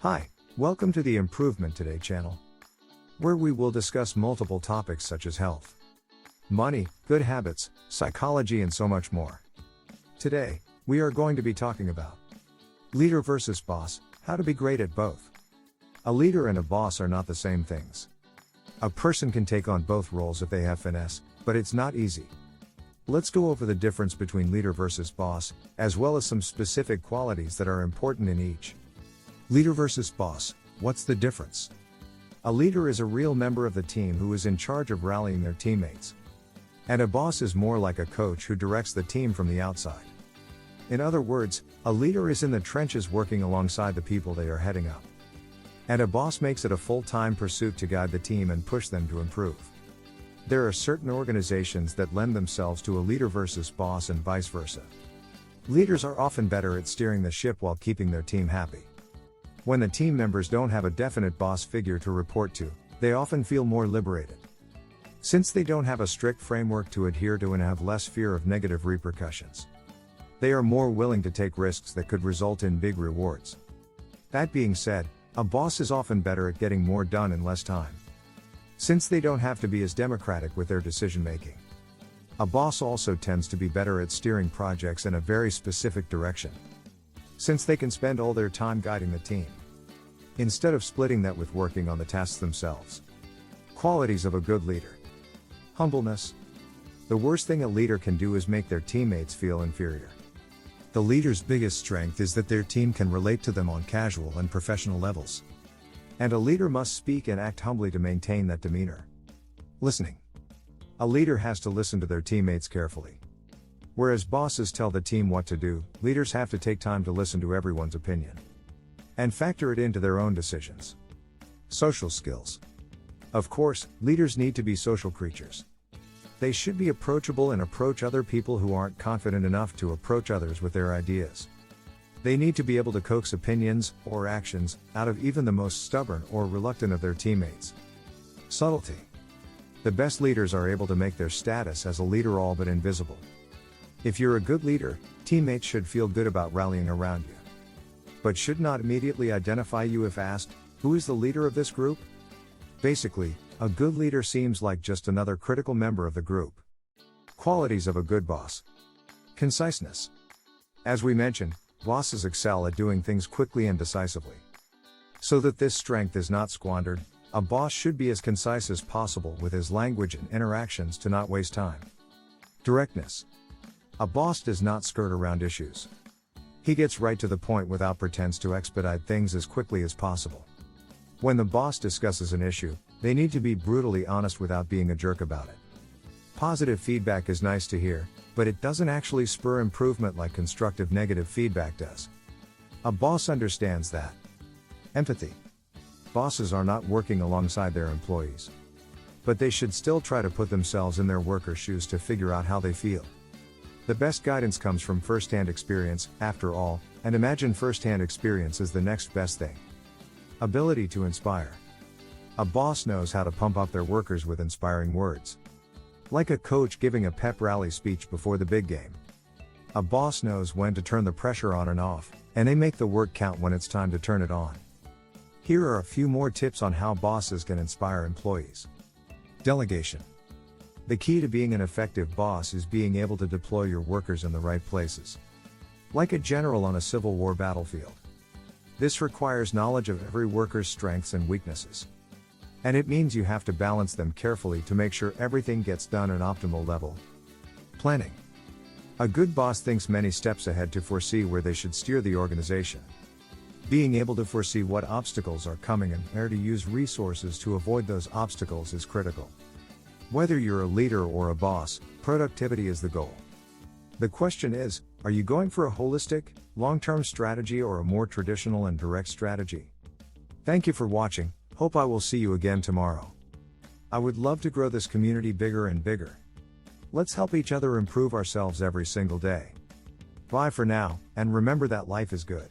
Hi, welcome to the Improvement Today channel, where we will discuss multiple topics such as health, money, good habits, psychology, and so much more. Today, we are going to be talking about leader versus boss, how to be great at both. A leader and a boss are not the same things. A person can take on both roles if they have finesse, but it's not easy. Let's go over the difference between leader versus boss, as well as some specific qualities that are important in each. Leader versus boss, what's the difference? A leader is a real member of the team who is in charge of rallying their teammates. And a boss is more like a coach who directs the team from the outside. In other words, a leader is in the trenches working alongside the people they are heading up. And a boss makes it a full-time pursuit to guide the team and push them to improve. There are certain organizations that lend themselves to a leader versus boss and vice versa. Leaders are often better at steering the ship while keeping their team happy. When the team members don't have a definite boss figure to report to, they often feel more liberated. Since they don't have a strict framework to adhere to and have less fear of negative repercussions, they are more willing to take risks that could result in big rewards. That being said, a boss is often better at getting more done in less time, since they don't have to be as democratic with their decision making. A boss also tends to be better at steering projects in a very specific direction, since they can spend all their time guiding the team, instead of splitting that with working on the tasks themselves. Qualities of a good leader. Humbleness. The worst thing a leader can do is make their teammates feel inferior. The leader's biggest strength is that their team can relate to them on casual and professional levels. And a leader must speak and act humbly to maintain that demeanor. Listening. A leader has to listen to their teammates carefully. Whereas bosses tell the team what to do, leaders have to take time to listen to everyone's opinion and factor it into their own decisions. Social skills. Of course, leaders need to be social creatures. They should be approachable and approach other people who aren't confident enough to approach others with their ideas. They need to be able to coax opinions, or actions, out of even the most stubborn or reluctant of their teammates. Subtlety. The best leaders are able to make their status as a leader all but invisible. If you're a good leader, teammates should feel good about rallying around you, but should not immediately identify you if asked, "Who is the leader of this group?" Basically, a good leader seems like just another critical member of the group. Qualities of a good boss. Conciseness. As we mentioned, bosses excel at doing things quickly and decisively. So that this strength is not squandered, a boss should be as concise as possible with his language and interactions to not waste time. Directness. A boss does not skirt around issues. He gets right to the point without pretense to expedite things as quickly as possible. When the boss discusses an issue, they need to be brutally honest without being a jerk about it. Positive feedback is nice to hear, but it doesn't actually spur improvement like constructive negative feedback does. A boss understands that. Empathy. Bosses are not working alongside their employees, but they should still try to put themselves in their workers' shoes to figure out how they feel. The best guidance comes from first-hand experience, after all, and imagine first-hand experience is the next best thing. Ability to inspire. A boss knows how to pump up their workers with inspiring words. Like a coach giving a pep rally speech before the big game. A boss knows when to turn the pressure on and off, and they make the work count when it's time to turn it on. Here are a few more tips on how bosses can inspire employees. Delegation. The key to being an effective boss is being able to deploy your workers in the right places. Like a general on a Civil War battlefield. This requires knowledge of every worker's strengths and weaknesses. And it means you have to balance them carefully to make sure everything gets done at optimal level. Planning. A good boss thinks many steps ahead to foresee where they should steer the organization. Being able to foresee what obstacles are coming and where to use resources to avoid those obstacles is critical. Whether you're a leader or a boss, productivity is the goal. The question is, are you going for a holistic, long-term strategy or a more traditional and direct strategy? Thank you for watching. Hope I will see you again tomorrow. I would love to grow this community bigger and bigger. Let's help each other improve ourselves every single day. Bye for now, and remember that life is good.